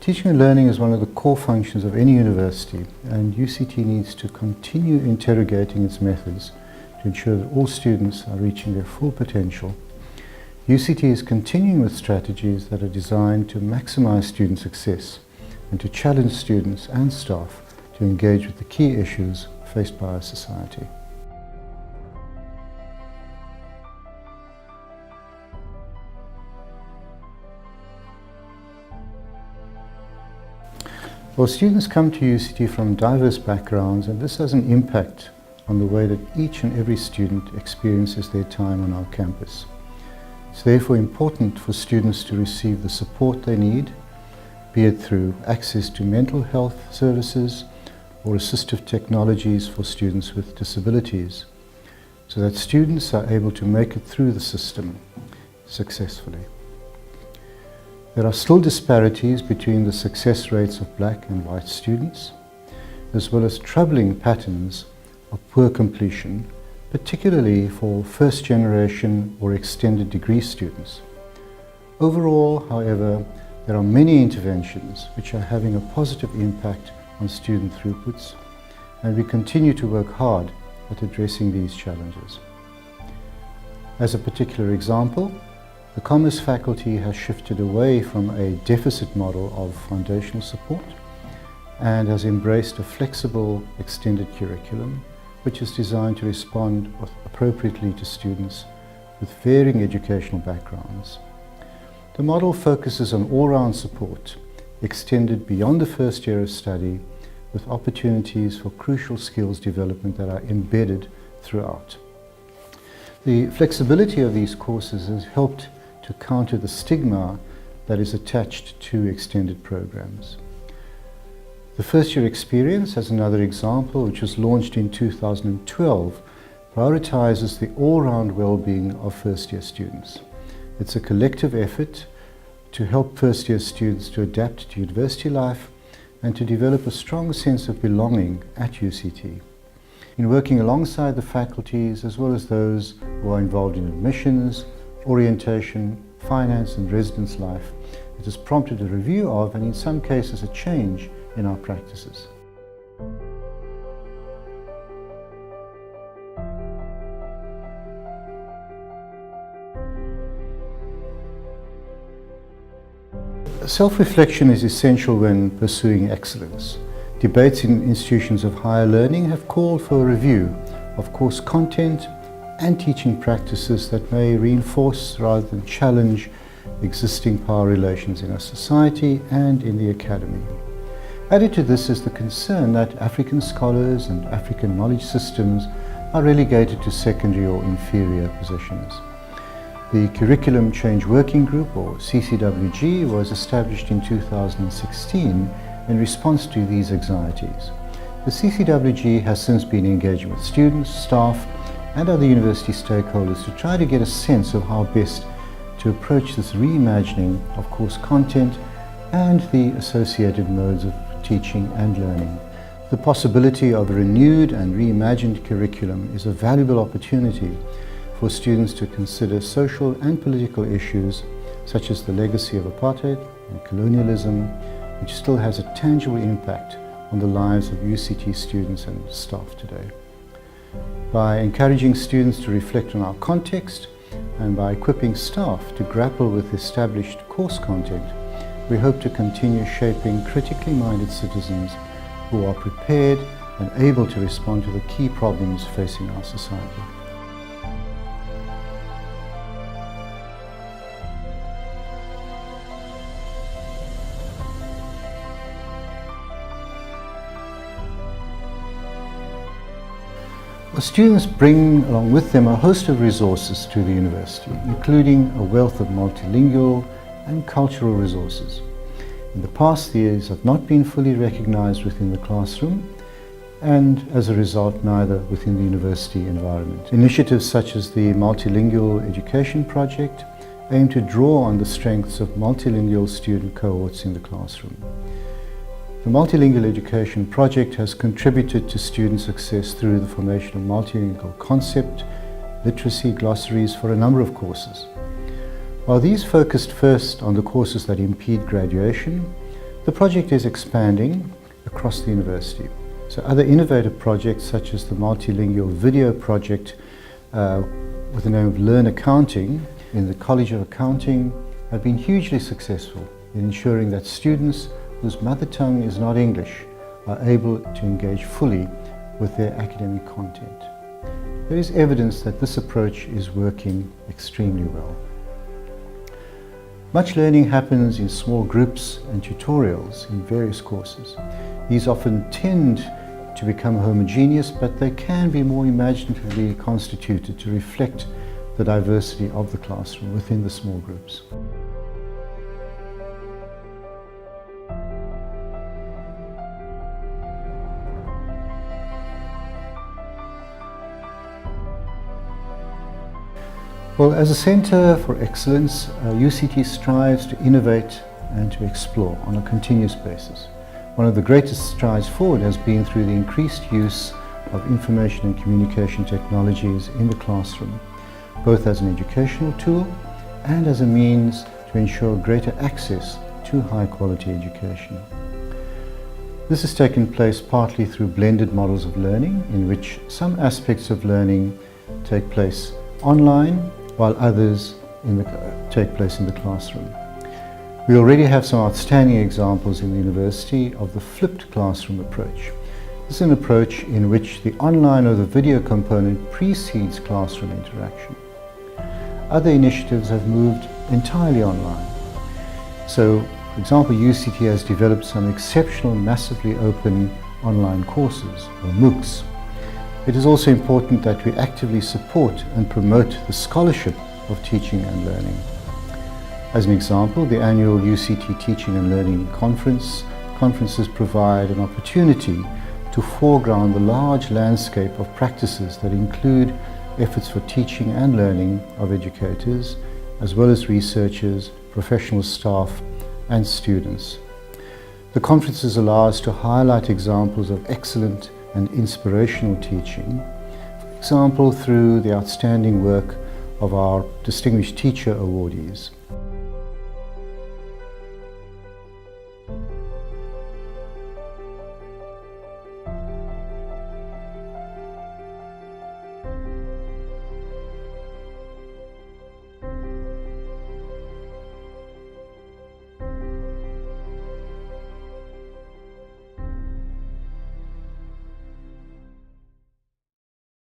Teaching and learning is one of the core functions of any university, and UCT needs to continue interrogating its methods to ensure that all students are reaching their full potential. UCT is continuing with strategies that are designed to maximise student success and to challenge students and staff to engage with the key issues faced by our society. Well, students come to UCT from diverse backgrounds, and this has an impact on the way that each and every student experiences their time on our campus. It's therefore important for students to receive the support they need, be it through access to mental health services or assistive technologies for students with disabilities, so that students are able to make it through the system successfully. There are still disparities between the success rates of black and white students, as well as troubling patterns of poor completion, particularly for first generation or extended degree students. Overall, however, there are many interventions which are having a positive impact on student throughputs, and we continue to work hard at addressing these challenges. As a particular example, the Commerce faculty has shifted away from a deficit model of foundational support and has embraced a flexible extended curriculum which is designed to respond appropriately to students with varying educational backgrounds. The model focuses on all-round support, extended beyond the first year of study, with opportunities for crucial skills development that are embedded throughout. The flexibility of these courses has helped to counter the stigma that is attached to extended programs. The first year experience, as another example, which was launched in 2012, prioritizes the all-round well-being of first year students. It's a collective effort to help first year students to adapt to university life and to develop a strong sense of belonging at UCT. In working alongside the faculties as well as those who are involved in admissions, orientation, finance and residence life, it has prompted a review of, and in some cases a change in our practices. Self-reflection is essential when pursuing excellence. Debates in institutions of higher learning have called for a review of course content and teaching practices that may reinforce rather than challenge existing power relations in our society and in the academy. Added to this is the concern that African scholars and African knowledge systems are relegated to secondary or inferior positions. The Curriculum Change Working Group, or CCWG, was established in 2016 in response to these anxieties. The CCWG has since been engaging with students, staff, and other university stakeholders to try to get a sense of how best to approach this reimagining of course content and the associated modes of teaching and learning. The possibility of a renewed and reimagined curriculum is a valuable opportunity for students to consider social and political issues such as the legacy of apartheid and colonialism, which still has a tangible impact on the lives of UCT students and staff today. By encouraging students to reflect on our context and by equipping staff to grapple with established course content, we hope to continue shaping critically minded citizens who are prepared and able to respond to the key problems facing our society. Students bring along with them a host of resources to the university, including a wealth of multilingual and cultural resources. In the past, these have not been fully recognized within the classroom and, as a result, neither within the university environment. Initiatives such as the Multilingual Education Project aim to draw on the strengths of multilingual student cohorts in the classroom. The Multilingual Education Project has contributed to student success through the formation of multilingual concept, literacy glossaries for a number of courses. While these focused first on the courses that impede graduation, The project is expanding across the university. So other innovative projects such as the Multilingual video project with the name of Learn Accounting in the College of Accounting have been hugely successful in ensuring that students whose mother tongue is not English are able to engage fully with their academic content. There is evidence that this approach is working extremely well. Much learning happens in small groups and tutorials in various courses. These often tend to become homogeneous, but they can be more imaginatively constituted to reflect the diversity of the classroom within the small groups. Well, as a Centre for Excellence, UCT strives to innovate and to explore on a continuous basis. One of the greatest strides forward has been through the increased use of information and communication technologies in the classroom, both as an educational tool and as a means to ensure greater access to high-quality education. This has taken place partly through blended models of learning, in which some aspects of learning take place online, while others take place in the classroom. We already have some outstanding examples in the university of the flipped classroom approach. This is an approach in which the online or the video component precedes classroom interaction. Other initiatives have moved entirely online. So, for example, UCT has developed some exceptional massively open online courses, or MOOCs. It is also important that we actively support and promote the scholarship of teaching and learning. As an example, the annual UCT Teaching and Learning conferences provide an opportunity to foreground the large landscape of practices that include efforts for teaching and learning of educators, as well as researchers, professional staff, and students. The conferences allow us to highlight examples of excellent and inspirational teaching, for example through the outstanding work of our Distinguished Teacher awardees.